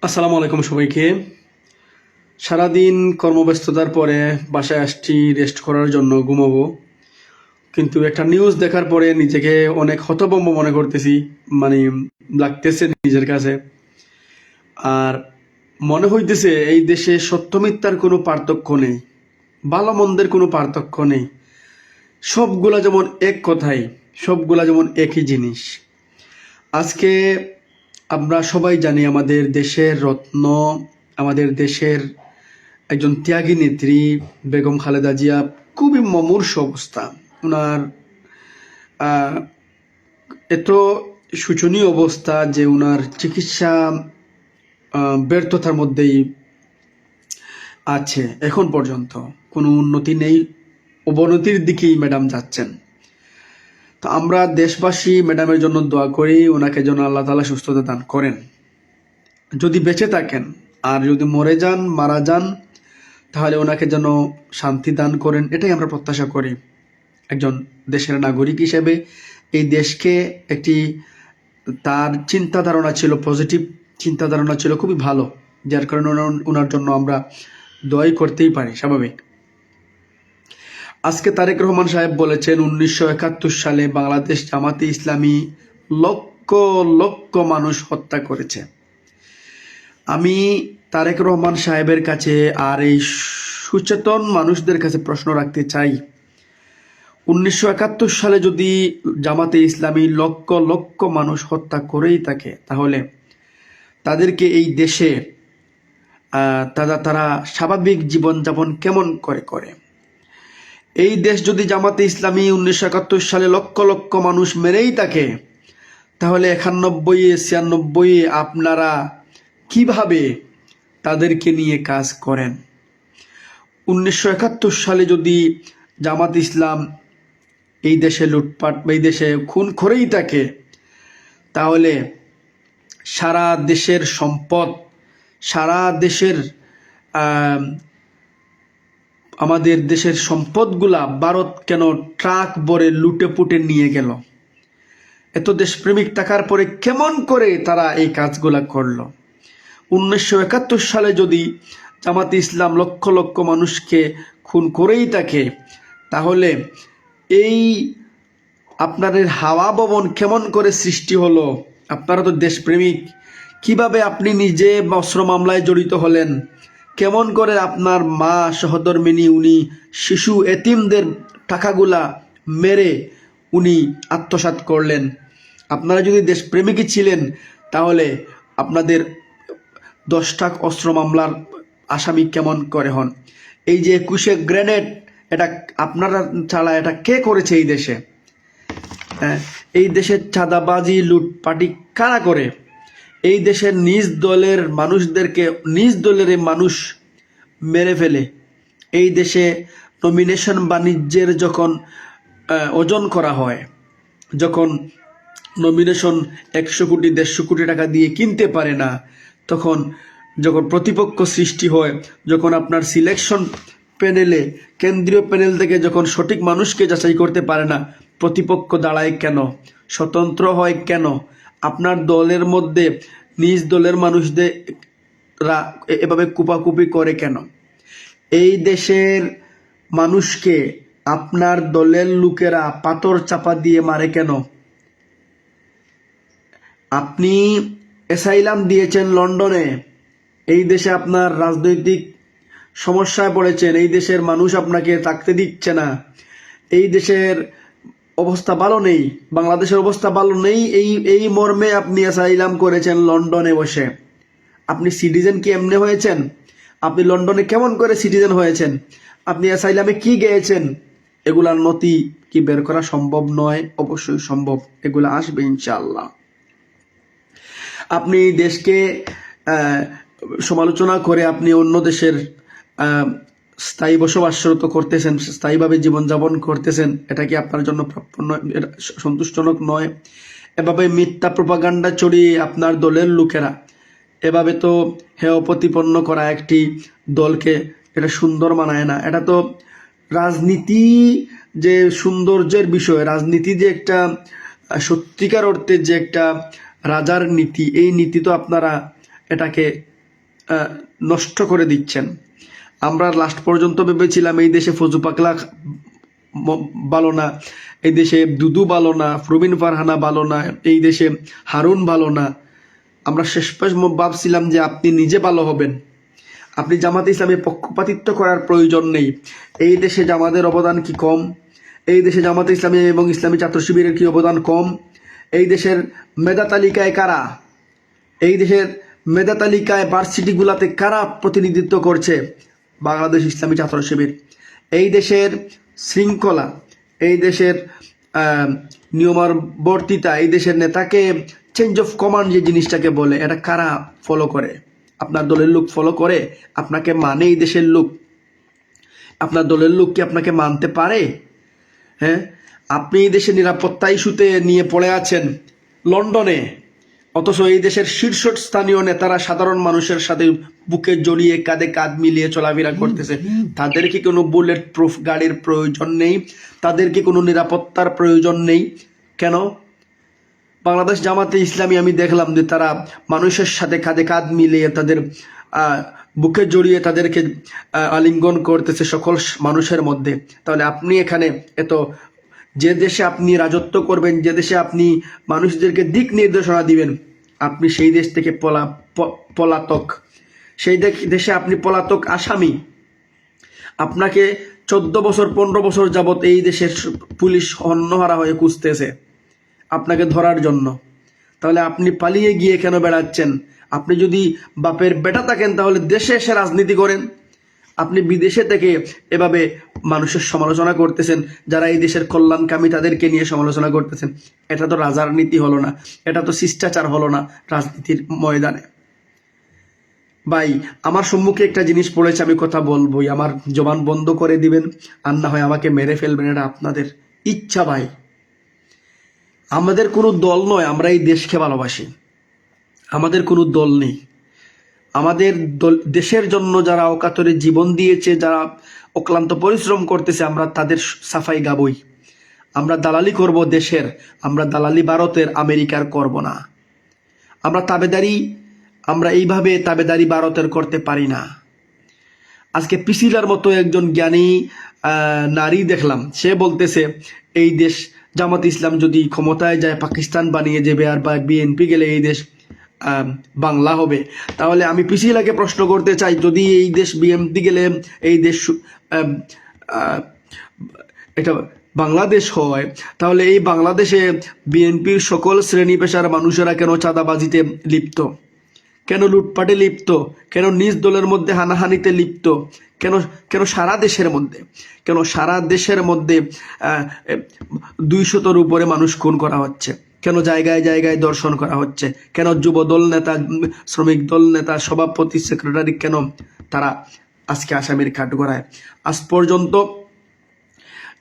আসসালামু আলাইকুম সবাইকে। সারাদিন কর্মব্যস্ততার পরে বাসায় আসছি রেস্ট করার জন্য, ঘুমাবো। কিন্তু একটা নিউজ দেখার পরে নিজেকে অনেক হতভম্ব মনে করতেছি, মানে লাগতেছে নিজের কাছে। আর মনে হইতেছে এই দেশে সত্য মিথ্যার কোনো পার্থক্য নেই, ভালো মন্দের কোনো পার্থক্য নেই। সবগুলা যেমন এক কথাই, সবগুলা যেমন একই জিনিস। আজকে আমরা সবাই জানি আমাদের দেশের রত্ন, আমাদের দেশের একজন ত্যাগী নেত্রী বেগম খালেদা জিয়া খুবই মুমূর্ষ অবস্থা ওনার। আহ, এত শোচনীয় অবস্থা যে ওনার চিকিৎসা ব্যর্থতার মধ্যেই আছে। এখন পর্যন্ত কোনো উন্নতি নেই, অবনতির দিকেই ম্যাডাম যাচ্ছেন। তো আমরা দেশবাসী ম্যাডামের জন্য দোয়া করি, ওনাকে যেন আল্লাহ তাআলা সুস্থতা দান করেন যদি বেঁচে থাকেন। আর যদি মারা যান, তাহলে ওনাকে যেন শান্তি দান করেন, এটাই আমরা প্রত্যাশা করি। একজন দেশের নাগরিক হিসেবে এই দেশকে একটি, তার চিন্তা ধারণা ছিল পজিটিভ, চিন্তা ধারণা ছিল খুবই ভালো, যার কারণে ওনার জন্য আমরা দোয়াই করতেই পারি, স্বাভাবিক। আজকে তারেক রহমান সাহেব বলেছেন 1971 সালে বাংলাদেশ জামাতে ইসলামী লক্ষ লক্ষ মানুষ হত্যা করেছে। আমি তারেক রহমান সাহেবের কাছে আর এই সচেতন মানুষদের কাছে প্রশ্ন রাখতে চাই, 1971 সালে যদি জামাতে ইসলামী লক্ষ লক্ষ মানুষ হত্যা করেই থাকে, তাহলে তাদেরকে এই দেশে তারা স্বাভাবিক জীবনযাপন কেমন করে? এই দেশ যদি জামাতে ইসলামী 1971 সালে লক্ষ লক্ষ মানুষ মেরেই থাকে, তাহলে 91-96 আপনারা কিভাবে তাদেরকে নিয়ে কাজ করেন? 1971 সালে যদি জামাত ইসলাম এই দেশে লুটপাট, এই দেশে খুন করেই থাকে, তাহলে সারা দেশের সম্পদ, সারা দেশের আমাদের দেশের সম্পদগুলা ভারত কেন ট্রাক ভরে লুটে পুটে নিয়ে গেল? এত দেশপ্রেমিক থাকার পরে কেমন করে তারা এই কাজগুলা করলো? 1971 সালে যদি জামাতে ইসলাম লক্ষ লক্ষ মানুষকে খুন করেই থাকে, তাহলে এই আপনাদের হাওয়া ভবন কেমন করে সৃষ্টি হলো? আপনারা তো দেশপ্রেমিক, কিভাবে আপনি নিজে অস্ত্র মামলায় জড়িত হলেন? কেমন করে আপনার মা সহধর্মিনী উনি শিশু এতিমদের টাকাগুলা মেরে উনি আত্মসাৎ করলেন? আপনারা যদি দেশপ্রেমিকই ছিলেন, তাহলে আপনাদের 10টা অস্ত্র মামলার আসামি কেমন করে হন? এই যে 21 গ্রেনেড, এটা আপনারা ছাড়া এটা কে করেছে এই দেশে? এই দেশের চাঁদাবাজি লুটপাটি কারা করে? এই দেশের নিজ দলের মানুষদেরকে নিজ দলের মানুষ মেরে ফেলে। এই দেশে নমিনেশন বাণিজ্যের যখন ওজন করা হয়, যখন নমিনেশন 100 কোটি 150 কোটি টাকা দিয়ে কিনতে পারে না, তখন যখন প্রতিপক্ষ সৃষ্টি হয়, যখন আপনার সিলেকশন প্যানেলে, কেন্দ্রীয় প্যানেল থেকে যখন সঠিক মানুষকে যাচাই করতে পারে না, প্রতিপক্ষ দাঁড়ায় কেন? স্বতন্ত্র হয় কেন? আপনার দলের মধ্যে নিজ দলের মানুষদের এভাবে কুপাকুপি করে কেন? এই দেশের মানুষকে আপনার দলের লোকেরা পাথর চাপা দিয়ে মারে কেন? আপনি অ্যাসাইলাম দিয়েছেন লন্ডনে, এই দেশে আপনার রাজনৈতিক সমস্যায় পড়েছেন, এই দেশের মানুষ আপনাকে থাকতে দিচ্ছে না, এই দেশের অবস্থা ভালো নেই, বাংলাদেশের অবস্থা ভালো নেই, এই মর্মে আপনি অ্যাসাইলাম করেছেন লন্ডনে বসে। আপনি সিটিজেন কি এমনি হয়েছেন? আপনি লন্ডনে কেমন করে সিটিজেন হয়েছেন? আপনি অ্যাসাইলামে কি গিয়েছেন? এগুলার নথি কি বের করা সম্ভব নয়? অবশ্যই সম্ভব, এগুলা আসবে ইনশাআল্লাহ। আপনি দেশকে সমালোচনা করে আপনি অন্য দেশের স্থায়ী বসবাসরত করতেছেন, স্থায়ীভাবে জীবনযাপন করতেছেন, এটা কি আপনার জন্য প্রাপ্য নয়? সন্তুষ্টজনক নয়। এভাবে মিথ্যা প্রপাগান্ডা ছড়িয়ে আপনার দলের লোকেরা এভাবে তো হেয় প্রতিপন্ন করা একটি দলকে এটা সুন্দর মানায় না। এটা তো রাজনীতি যে সৌন্দর্যের বিষয়, রাজনীতি যে একটা সত্যিকার অর্থে যে একটা রাজার নীতি, এই নীতি তো আপনারা এটাকে নষ্ট করে দিচ্ছেন। আমরা লাস্ট পর্যন্ত ভেবেছিলাম এই দেশে ফজু পাকলা ভালো না, এই দেশে দুদু ভালো না, প্রবীণ ফারহানা ভালো না, এই দেশে হারুন ভালো না। আমরা শেষ পর্যন্ত ভাবছিলাম যে আপনি নিজে ভালো হবেন। আপনি জামাতে ইসলামে পক্ষপাতিত্ব করার প্রয়োজন নেই। এই দেশে জামাতের অবদান কি কম? এই দেশে জামাতে ইসলামী এবং ইসলামী ছাত্র শিবিরের কি অবদান কম? এই দেশের মেধা তালিকায় কারা, এই দেশের মেধা তালিকায় ভার্সিটিগুলাতে কারা প্রতিনিধিত্ব করছে? বাংলাদেশ ইসলামী ছাত্র শিবির। এই দেশের শৃঙ্খলা, এই দেশের নিয়মানুবর্তিতা, এই দেশের নেতাকে চেঞ্জ অফ কমান্ড যে জিনিসটাকে বলে, এটা কারা ফলো করে? আপনার দলের লোক ফলো করে? আপনাকে মানে এই দেশের লোক? আপনার দলের লোক কি আপনাকে মানতে পারে? হ্যাঁ, আপনি এই দেশের নিরাপত্তা ইস্যুতে নিয়ে পড়ে আছেন লন্ডনে, অথচ এই দেশের শীর্ষস্থানীয় নেতারা সাধারণ মানুষের সাথে বুকে জড়িয়ে কাঁধে কাঁধ মিলিয়ে চলাফেরা করতেছে। তাদের কি কোনো বুলেট প্রুফ গাড়ির প্রয়োজন নেই? তাদের কি কোনো নিরাপত্তার প্রয়োজন নেই? কেন? বাংলাদেশ জামাতে ইসলামী আমি দেখলাম যে তারা মানুষের সাথে কাঁধে কাঁধ মিলিয়ে তাদের বুকে জড়িয়ে তাদেরকে আলিঙ্গন করতেছে সকল মানুষের মধ্যে। তাহলে আপনি এখানে যে দেশে আপনি রাজত্ব করবেন, যে দেশে আপনি মানুষদেরকে দিক নির্দেশনা দিবেন, আপনি সেই দেশ থেকে পলাতক, সেই দেশে আপনি পলাতক আসামি। আপনাকে 14 বছর 15 বছর যাবত এই দেশের পুলিশ অন্যহারা হয়ে খুঁজতেছে আপনাকে ধরার জন্য। তাহলে আপনি পালিয়ে গিয়ে কেন বেড়াচ্ছেন? আপনি যদি বাপের বেটা থাকেন তাহলে দেশে এসে রাজনীতি করেন। আপনি বিদেশে থেকে এভাবে মানুষের সমালোচনা করতেছেন, যারা এই দেশের কল্যাণকামী তাদেরকে নিয়ে সমালোচনা করতেছেন। এটা তো রাজনীতি হলো না, এটা তো শিষ্টাচার হলো না রাজনীতির ময়দানে। ভাই, আমার সম্মুখে একটা জিনিস পড়েছে, আমি কথা বলবোই, আমার জবান বন্ধ করে দিবেন, আর না হয় আমাকে মেরে ফেলবেন, এটা আপনাদের ইচ্ছা। ভাই, আমাদের কোনো দল নয়, আমরা এই দেশকে ভালোবাসি, আমাদের কোনো দল নেই। আমাদের দেশের জন্য যারা অকাতরে জীবন দিয়েছে, যারা অক্লান্ত পরিশ্রম করতেছে, আমরা তাদের সাফাই গাবই। আমরা দালালি করব দেশের, আমরা দালালি ভারতের, আমেরিকার করব না। আমরা এইভাবে তাবেদারি ভারতের করতে পারি না। আজকে পিসিলার মতো একজন জ্ঞানী নারী দেখলাম, সে বলতেছে এই দেশ জামাত ইসলাম যদি ক্ষমতায় যায় পাকিস্তান বানিয়ে যাবে, আর বিএনপি গেলে এই দেশ বাংলা হবে। তাহলে আমি পিসিলাকে প্রশ্ন করতে চাই, যদি এই দেশ বিএনপি গেলে এই দেশ এটা বাংলাদেশ হয়, তাহলে এই বাংলাদেশে বিএনপির সকল শ্রেণী পেশার মানুষেরা কেন চাঁদাবাজিতে লিপ্ত, কেন লুটপাটে লিপ্ত, কেন নিজ দলের মধ্যে হানাহানিতে লিপ্ত, কেন সারা দেশের মধ্যে 200-র উপরে মানুষ খুন করা হচ্ছে, কেন জায়গায় জায়গায় দর্শন করা হচ্ছে, কেন যুব দল নেতা, শ্রমিক দল নেতা, সভাপতি, সেক্রেটারি, কেন তারা আজকে আসামির কাঠগড়ায়? আজ পর্যন্ত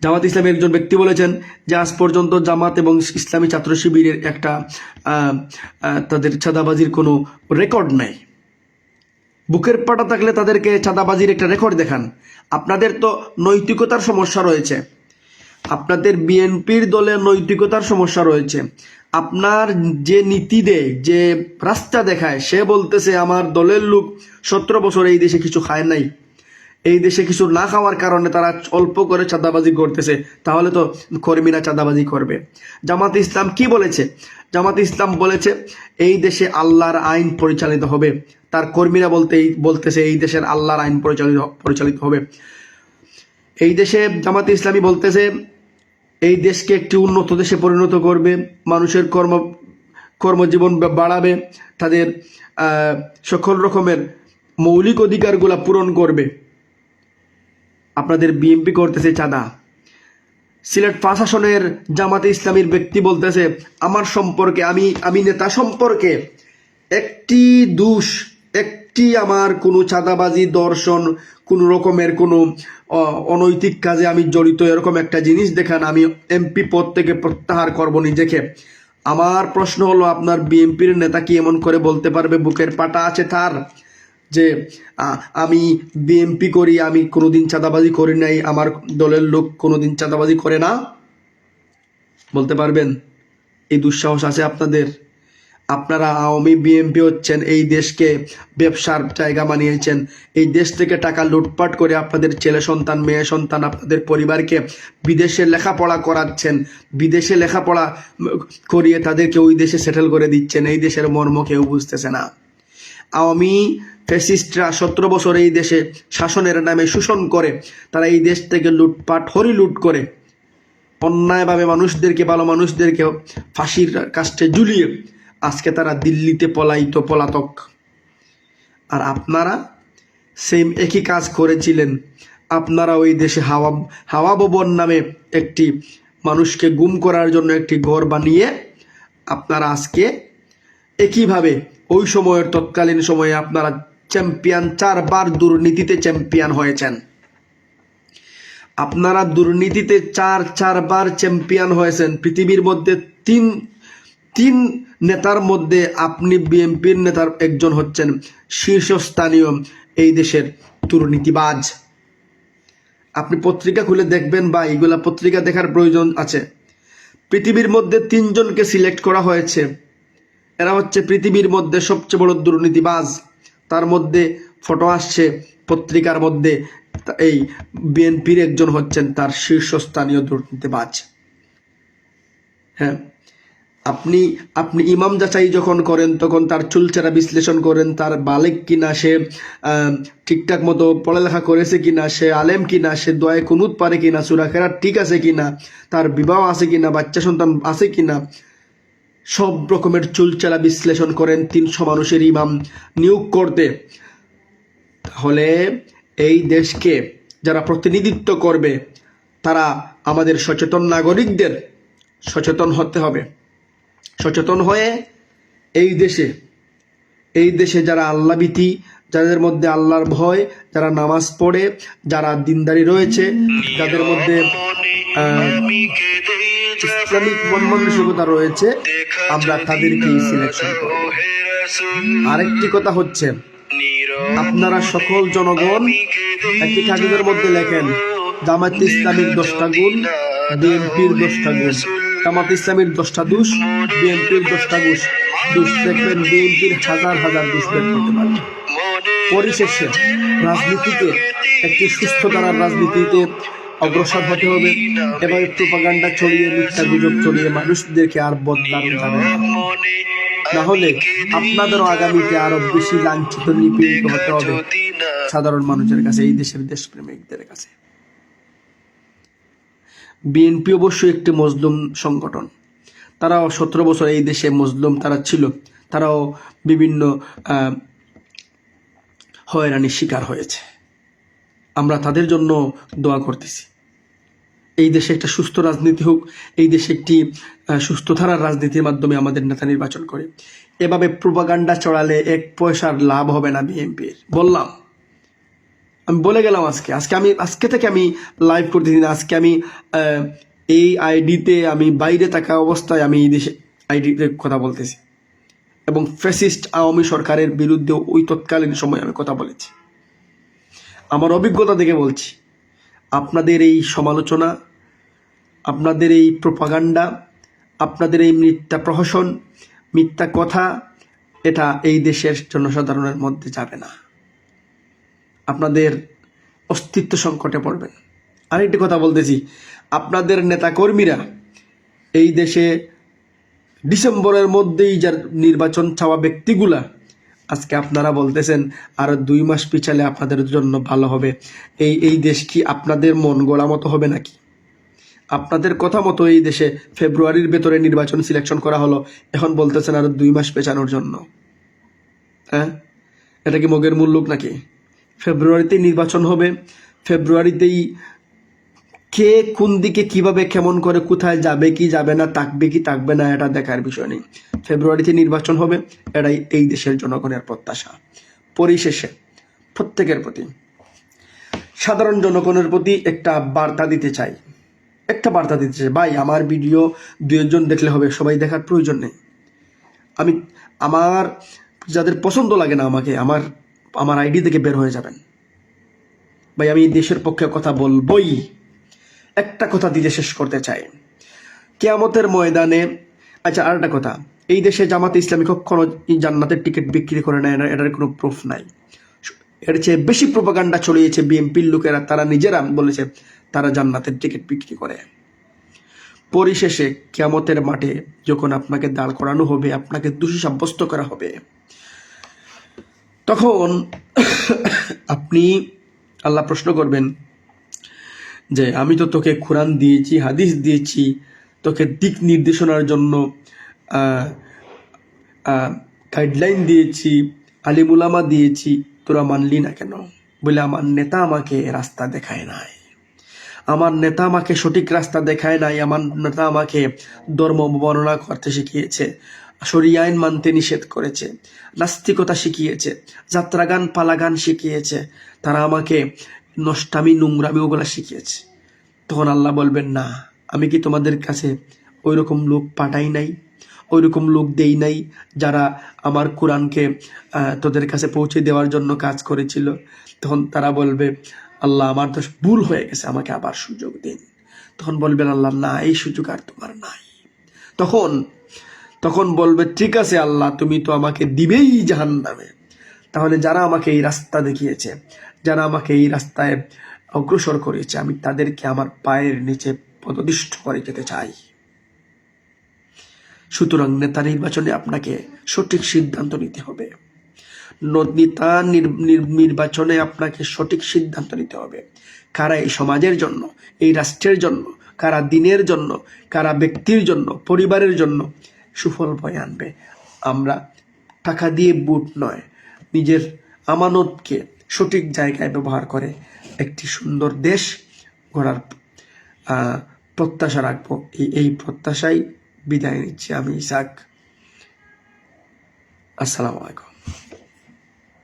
জামাত ইসলামের একজন ব্যক্তি বলেছেন যে আজ পর্যন্ত জামাত এবং ইসলামী ছাত্র শিবিরের একটা তাদের চাঁদাবাজির কোনো রেকর্ড নেই। বুকের পাটা থাকলে তাদেরকে চাঁদাবাজির একটা রেকর্ড দেখান। আপনাদের তো নৈতিকতার সমস্যা রয়েছে, আপনাদের বিএনপির দলের নৈতিকতার সমস্যা রয়েছে। আপনার যে নীতি দেয়, যে রাস্তা দেখায়, সে বলতেছে আমার দলের লোক 17 বছর এই দেশে কিছু খায় নাই, এই দেশে কিছু না খাওয়ার কারণে তারা অল্প করে চাঁদাবাজি করতেছে, তাহলে তো কর্মীরা চাঁদাবাজি করবে। জামাত ইসলাম কি বলেছে? জামাত ইসলাম বলেছে এই দেশে আল্লাহর আইন পরিচালিত হবে। তার কর্মীরা বলতেছে এই দেশের আল্লাহর আইন পরিচালিত হবে। এই দেশে জামাত ইসলামী বলতেছে এই দেশকে একটি উন্নত দেশে পরিণত করবে, মানুষের কর্মজীবন বাড়াবে, তাদের সকল রকমের মৌলিক অধিকারগুলা পূরণ করবে। আপনাদের বিএনপি করতেছে চাঁদা। সিলেট প্রশাসনের জামাতে ইসলামীর ব্যক্তি বলতেছে আমার সম্পর্কে, আমি নেতা সম্পর্কে একটি আমার কোনো চাঁদাবাজি, দর্শন, কোনো রকমের কোনো অনৈতিক কাজে আমি জড়িত এরকম একটা জিনিস দেখান, আমি এমপি পদ থেকে প্রত্যাহার করব নিজেকে। আমার প্রশ্ন হলো, আপনার বিএনপির নেতা কি এমন করে বলতে পারবে, বুকের পাটা আছে তার, যে আমি বিএনপি করি, আমি কোনোদিন চাঁদাবাজি করি নাই, আমার দলের লোক কোনোদিন চাঁদাবাজি করে না? বলতে পারবেন? এই দুঃসাহস আছে আপনাদের? আপনারা আওয়ামী বিএনপি হচ্ছেন, এই দেশকে ব্যবসার জায়গা বানিয়েছেন। এই দেশ থেকে টাকা লুটপাট করে আপনাদের ছেলে সন্তান, মেয়ে সন্তান, আপনাদের পরিবারকে বিদেশে লেখাপড়া করাচ্ছেন। বিদেশে লেখাপড়া করিয়ে তাদেরকে ওই দেশে সেটেল করে দিচ্ছেন। এই দেশের মর্ম কেউ বুঝতেছে না। আওয়ামী ফ্যাসিস্টরা 17 বছর এই দেশে শাসনের নামে শোষণ করে, তারা এই দেশ থেকে লুটপাট হরিলুট করে অন্যায়ভাবে মানুষদেরকে, ভালো মানুষদেরকে ফাঁসির কাস্টে ঝুলিয়ে আজকে তারা দিল্লিতে পলাতক। আর আপনারা সেম একই কাজ করেছিলেন। আপনারা ওই দেশে হাওয়া ভবন নামে একটি মানুষকে গুম করার জন্য একটি ঘর বানিয়ে আপনারা আজকে একইভাবে ওই সময়ের তৎকালীন সময়ে আপনারা চ্যাম্পিয়ন, 4 বার দুর্নীতিতে চ্যাম্পিয়ন হয়েছেন। আপনারা দুর্নীতিতে 4 বার চ্যাম্পিয়ন হয়েছেন। পৃথিবীর মধ্যে তিন নেতার মধ্যে আপনি বিএনপির নেতার একজন হচ্ছেন শীর্ষস্থানীয় এই দেশের দুর্নীতিবাজ। আপনি পত্রিকা খুলে দেখবেন বা এইগুলা পত্রিকা দেখার প্রয়োজন আছে। পৃথিবীর মধ্যে 3 জনকে সিলেক্ট করা হয়েছে, এরা হচ্ছে পৃথিবীর মধ্যে সবচেয়ে বড় দুর্নীতিবাজ। তার মধ্যে ফটো আসছে পত্রিকার মধ্যে, এই বিএনপির একজন হচ্ছেন তার শীর্ষস্থানীয় দুর্নীতিবাজ। হ্যাঁ, আপনি ইমাম যাচাই যখন করেন তখন তার চুলচেরা বিশ্লেষণ করেন, তার বালেক কিনা, সে ঠিকঠাক মতো পড়ালেখা করেছে কিনা, সে আলেম কিনা, সে দোয়ায় কুনুত পারে কিনা, সূরা কেরাত ঠিক আছে কিনা, তার বিবাহ আছে কিনা, বাচ্চা সন্তান আছে কিনা, সব রকমের চুলচেরা বিশ্লেষণ করেন 300 মানুষের ইমাম নিয়োগ করতে। তাহলে এই দেশকে যারা প্রতিনিধিত্ব করবে তারা আমাদের সচেতন নাগরিকদের সচেতন হতে হবে। সচেতন হয়ে এই দেশে যারা আল্লাহভীতি, যাদের মধ্যে আল্লাহর ভয়, যারা নামাজ পড়ে, যারা দিনদারি রয়েছে, যাদের মধ্যে ইসলামিক মন মানসিকতা রয়েছে, আমরা তাদেরকেই সিলেকশন করব। আরেকটি কথা হচ্ছে, আপনারা সকল জনগণ একটি কাগজের মধ্যে লেখেন জামাত ইসলামীর 10টা গুণ, বিএনপির 10টা গুণ। জামাত ইসলামীর 10টা দোষ, বিএনপির 10টা দোষ। দেখবেন বিএনপির হাজার দোষ বের করতে পারবে। পরিশেষে রাজনীতিতে একটি সুস্থ ধারার রাজনীতিতে অগ্রসর হতে হবে। এবার প্রোপাগান্ডা ছড়িয়ে, মিথ্যা গুজব ছড়িয়ে মানুষদেরকে আর বদলানো যাবে না। হলে আপনাদেরও আগামীতে আরো বেশি লাঞ্ছিত, নিপীড়িত হতে হবে সাধারণ মানুষের কাছে, এই দেশের দেশপ্রেমিকদের কাছে। বিএনপি অবশ্যই একটি মজলুম সংগঠন। তারাও 17 বছর এই দেশে মজলুম তারা ছিল, তারাও বিভিন্ন হয়রানির শিকার হয়েছে। আমরা তাদের জন্য দোয়া করতেছি। এই দেশে একটা সুস্থ রাজনীতি হোক, এই দেশে একটি সুস্থ ধারার রাজনীতির মাধ্যমে আমাদের নেতা নির্বাচন করে। এভাবে প্রোপাগান্ডা চড়ালে 1 পয়সার লাভ হবে না বিএনপির। বললাম, আমি বলে গেলাম। আজকে থেকে আমি লাইভ করতেছি না। আজকে আমি এই আইডিতে, আমি বাইরে থাকা অবস্থায় আমি এই দেশে আইডিতে কথা বলতেছি এবং ফ্যাসিস্ট আওয়ামী সরকারের বিরুদ্ধে ওই তৎকালীন সময় আমি কথা বলেছি। আমার অভিজ্ঞতা থেকে বলছি, আপনাদের এই সমালোচনা, আপনাদের এই প্রোপাগান্ডা, আপনাদের এই মিথ্যা প্রহসন, মিথ্যা কথা, এটা এই দেশের জনসাধারণের মধ্যে যাবে না। আপনাদের অস্তিত্ব সংকটে পড়বেন। আরেকটি কথা বলতেছি, আপনাদের নেতাকর্মীরা এই দেশে ডিসেম্বরের মধ্যেই যার নির্বাচন চাওয়া ব্যক্তিগুলা, আজকে আপনারা বলতেছেন আরো 2 মাস পিছালে আপনাদের জন্য ভালো হবে। এই দেশ কি আপনাদের মন গড়া মতো হবে নাকি? আপনাদের কথা মতো এই দেশে ফেব্রুয়ারির ভেতরে নির্বাচন সিলেকশন করা হলো, এখন বলতেছেন আরো 2 মাস পেছানোর জন্য। হ্যাঁ, এটা কি মগের মুল্লুক নাকি? ফেব্রুয়ারিতেই নির্বাচন হবে, ফেব্রুয়ারিতেই কে কোন দিকে কিভাবে কেমন করে কোথায় যাবে কি যাবে না, থাকবে কি থাকবে না, এটা দেখার বিষয় নেই। ফেব্রুয়ারিতে নির্বাচন হবে, এটাই এই দেশের জনগণের প্রত্যাশা। পরিশেষে প্রত্যেকের প্রতি, সাধারণ জনগণের প্রতি একটা বার্তা দিতে চাই। ভাই, আমার ভিডিও 2 জন দেখলে হবে, সবাই দেখার প্রয়োজন নেই। আমার যাদের পছন্দ লাগে না আমাকে, আমার আইডি থেকে বের হয়ে যাবেন। ভাই, আমি দেশের পক্ষে কথা বলবই। একটা কথা দিয়ে শেষ করতে চাই, কিয়ামতের ময়দানে। আচ্ছা, আর একটা কথা, এই দেশে জামাতে ইসলামী কখনো জান্নাতের টিকিট বিক্রি করে না, এটার কোনো প্রুফ নাই। এর চেয়ে বেশি প্রোপাগান্ডা ছড়িয়েছে বিএনপির লোকেরা, তারা নিজেরা বলেছে তারা জান্নাতের টিকিট বিক্রি করে। পরিশেষে কিয়ামতের মাঠে যখন আপনাকে দাঁড় করানো হবে, আপনাকে দোষী সাব্যস্ত করা হবে, তখন আপনি, আল্লাহ প্রশ্ন করবেন যে আমি তো তোকে কোরআন দিয়েছি, হাদিস দিয়েছি, তোকে দিক নির্দেশনার জন্য গাইডলাইন দিয়েছি, আলিমুলামা দিয়েছি, তোরা মানলি না কেন? বলে আমার নেতা আমাকে রাস্তা দেখায় নাই, আমার নেতা আমাকে সঠিক রাস্তা দেখায় নাই, আমার নেতা আমাকে ধর্ম বর্ণনা করতে শিখিয়েছে, শরিয়া আইন মানতে নিষেধ করেছে, নাস্তিকতা শিখিয়েছে, যাত্রাগান পালাগান শিখিয়েছে, তারা আমাকে নষ্টামি নোংরামি ওগুলা শিখিয়েছে। তখন আল্লাহ বলবেন না, আমি কি তোমাদের কাছে ওই রকম লোক পাঠাই নাই, ওই রকম লোক দেই নাই যারা আমার কোরআনকে তোদের কাছে পৌঁছে দেওয়ার জন্য কাজ করেছিল? তখন তারা বলবে আল্লাহ আমার তো ভুল হয়ে গেছে, আমাকে আবার সুযোগ দিন। তখন বলবেন আল্লাহ না, এই সুযোগ আর তোমার নাই। তখন বলবে ঠিক আছে আল্লাহ, তুমি তো আমাকে দিবেই জাহান্নামে। তাহলে যারা আমাকে এই রাস্তা দেখিয়েছে, যারা আমাকে এই রাস্তায় অগ্রসর করেছে, আমি তাদেরকে আমার পায়ের নিচে পদপিষ্ট করে যেতে চাই। সুতরাং নেতা নির্বাচনে আপনাকে সঠিক সিদ্ধান্ত নিতে হবে। নেতা নির্বাচনে আপনাকে সঠিক সিদ্ধান্ত নিতে হবে, কারা এই সমাজের জন্য, এই রাষ্ট্রের জন্য, কারা দিনের জন্য, কারা ব্যক্তির জন্য, পরিবারের জন্য সুফল বয়ে আনবে। আমরা টাকা দিয়ে ভোট নয়, নিজের আমানতকে সঠিক জায়গায় ব্যবহার করে একটি সুন্দর দেশ গড়ার প্রত্যাশা রাখবো। এই প্রত্যাশায় বিদায় নিচ্ছি আমি ইসাক। আসসালামু আলাইকুম।